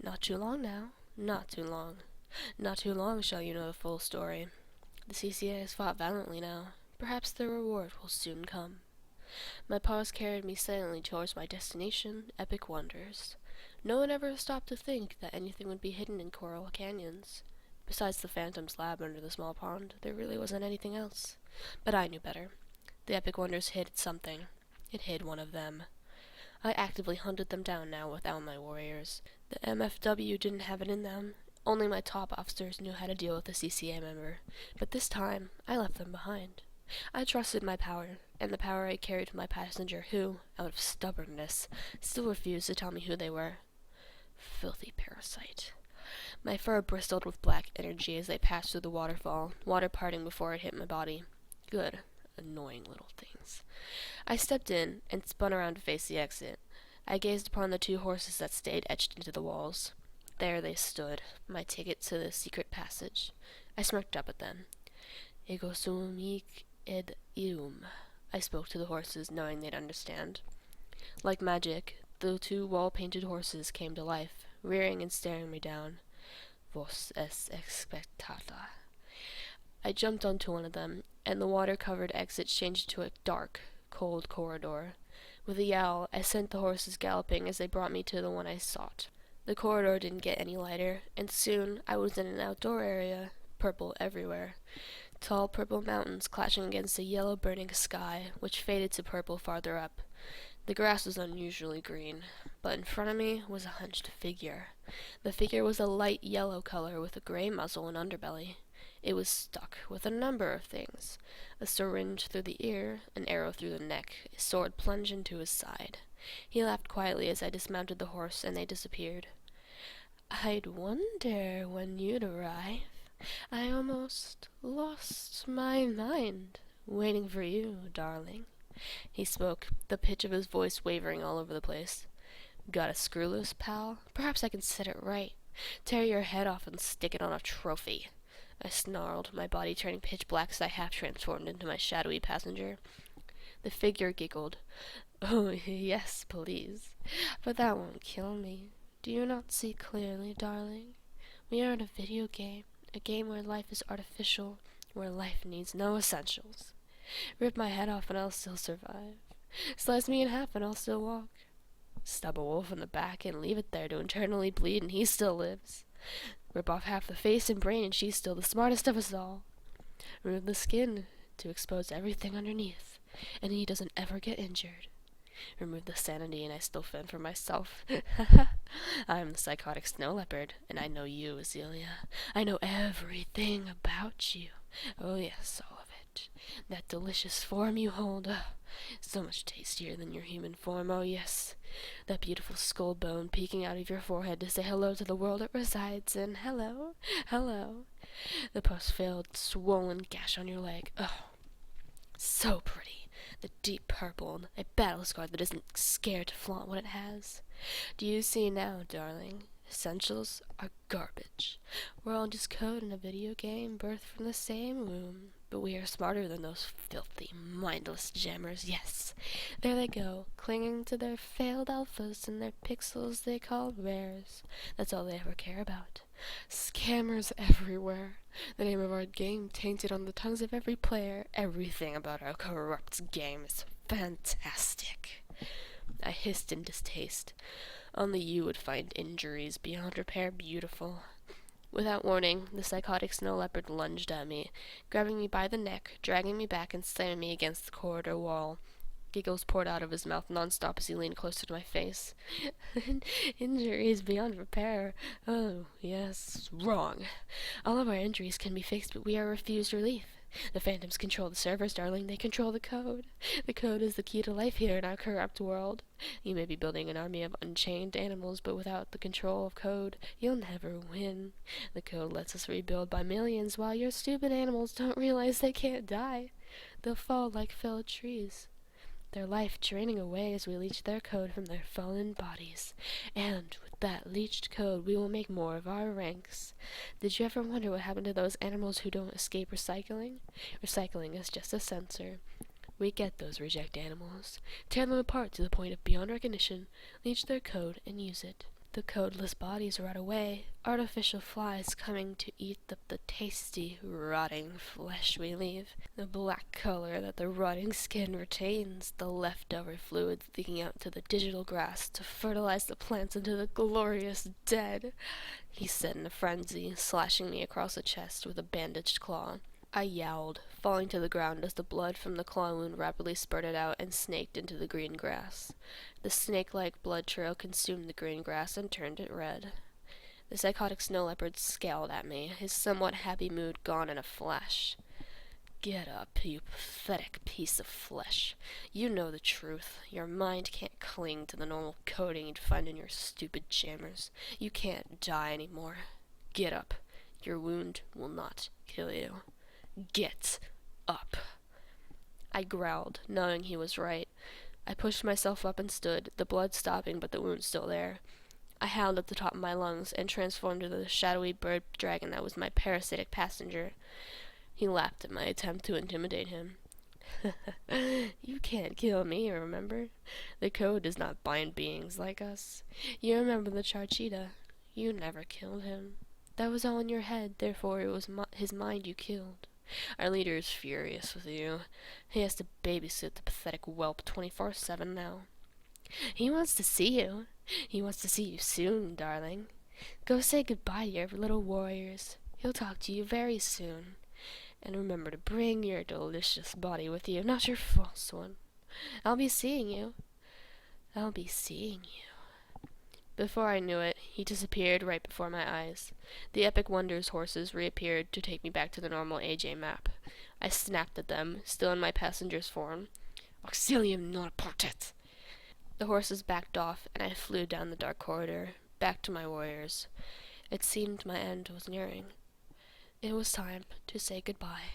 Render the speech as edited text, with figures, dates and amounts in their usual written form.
Not too long now. Not too long. Not too long shall you know the full story. The CCA has fought valiantly now. Perhaps the reward will soon come. My paws carried me silently towards my destination, Epic Wonders. No one ever stopped to think that anything would be hidden in coral canyons. Besides the Phantom's lab under the small pond, there really wasn't anything else. But I knew better. The Epic Wonders hid something. It hid one of them. I actively hunted them down now without my warriors. The MFW didn't have it in them. Only my top officers knew how to deal with a CCA member. But this time, I left them behind. I trusted my power, and the power I carried to my passenger who, out of stubbornness, still refused to tell me who they were. Filthy parasite. My fur bristled with black energy as I passed through the waterfall, water parting before it hit my body. Good, annoying little things. I stepped in and spun around to face the exit. I gazed upon the two horses that stayed etched into the walls. There they stood, my ticket to the secret passage. I smirked up at them. Ego sum hic ed ium. I spoke to the horses, knowing they'd understand. Like magic, the two wall-painted horses came to life, rearing and staring me down. Vos es expectata. I jumped onto one of them, and the water-covered exit changed to a dark, cold corridor. With a yowl, I sent the horses galloping as they brought me to the one I sought. The corridor didn't get any lighter, and soon I was in an outdoor area, purple everywhere. Tall purple mountains clashing against a yellow burning sky, which faded to purple farther up. The grass was unusually green, but in front of me was a hunched figure. The figure was a light yellow color with a gray muzzle and underbelly. It was stuck with a number of things. A syringe through the ear, an arrow through the neck, a sword plunged into his side. He laughed quietly as I dismounted the horse, and they disappeared. I'd wonder when you'd arrive. I almost lost my mind, waiting for you, darling. He spoke, the pitch of his voice wavering all over the place. Got a screw loose, pal? Perhaps I can set it right. Tear your head off and stick it on a trophy. I snarled, my body turning pitch black as I half-transformed into my shadowy passenger. The figure giggled. Oh, yes, please. But that won't kill me. Do you not see clearly, darling? We are in a video game, a game where life is artificial, where life needs no essentials. Rip my head off and I'll still survive. Slice me in half and I'll still walk. Stab a wolf in the back and leave it there to eternally bleed and he still lives. Rip off half the face and brain and she's still the smartest of us all. Remove the skin to expose everything underneath, and he doesn't ever get injured. Remove the sanity and I still fend for myself. I'm the psychotic snow leopard, and I know you, Azealia. I know everything about you. Oh yes, all of it. That delicious form you hold. Oh, so much tastier than your human form, oh yes. That beautiful skull bone peeking out of your forehead to say hello to the world it resides in. Hello, hello. The post-filled, swollen gash on your leg. Oh, so pretty. The deep purple, a battle scar that isn't scared to flaunt what it has. Do you see now, darling? Essentials are garbage. We're all just code in a video game, birthed from the same womb. But we are smarter than those filthy, mindless jammers, yes. There they go, clinging to their failed alphas and their pixels they call rares. That's all they ever care about. Scammers everywhere. The name of our game tainted on the tongues of every player. Everything about our corrupt game is fantastic. I hissed in distaste. Only you would find injuries beyond repair beautiful. Without warning, the psychotic snow leopard lunged at me, grabbing me by the neck, dragging me back and slamming me against the corridor wall. Giggles poured out of his mouth non-stop as he leaned closer to my face. Injuries beyond repair. Oh, yes, wrong. All of our injuries can be fixed, but we are refused relief. The Phantoms control the servers, darling. They control the code. The code is the key to life here in our corrupt world. You may be building an army of unchained animals, but without the control of code, you'll never win. The code lets us rebuild by millions, while your stupid animals don't realize they can't die. They'll fall like felled trees, their life draining away as we leech their code from their fallen bodies. And with that leached code, we will make more of our ranks. Did you ever wonder what happened to those animals who don't escape recycling? Recycling is just a sensor. We get those reject animals, tear them apart to the point of beyond recognition, leech their code, and use it. The codeless bodies rot away, artificial flies coming to eat up the tasty, rotting flesh we leave, the black color that the rotting skin retains, the leftover fluids leaking out to the digital grass to fertilize the plants into the glorious dead, he said in a frenzy, slashing me across the chest with a bandaged claw. I yowled, falling to the ground as the blood from the claw wound rapidly spurted out and snaked into the green grass. The snake-like blood trail consumed the green grass and turned it red. The psychotic snow leopard scowled at me, his somewhat happy mood gone in a flash. Get up, you pathetic piece of flesh. You know the truth. Your mind can't cling to the normal coding you'd find in your stupid jammers. You can't die anymore. Get up. Your wound will not kill you. Get up. I growled, knowing he was right. I pushed myself up and stood, the blood stopping but the wound still there. I howled at the top of my lungs and transformed into the shadowy bird dragon that was my parasitic passenger. He laughed at my attempt to intimidate him. You can't kill me, remember? The code does not bind beings like us. You remember the Charchita. You never killed him. That was all in your head, therefore it was his mind you killed. Our leader is furious with you. He has to babysit the pathetic whelp 24/7 now. He wants to see you. He wants to see you soon, darling. Go say goodbye to your little warriors. He'll talk to you very soon. And remember to bring your delicious body with you, not your false one. I'll be seeing you. I'll be seeing you. Before I knew it, he disappeared right before my eyes. The Epic Wonders horses reappeared to take me back to the normal AJ map. I snapped at them, still in my passenger's form. Auxilium non portet! The horses backed off, and I flew down the dark corridor, back to my warriors. It seemed my end was nearing. It was time to say goodbye.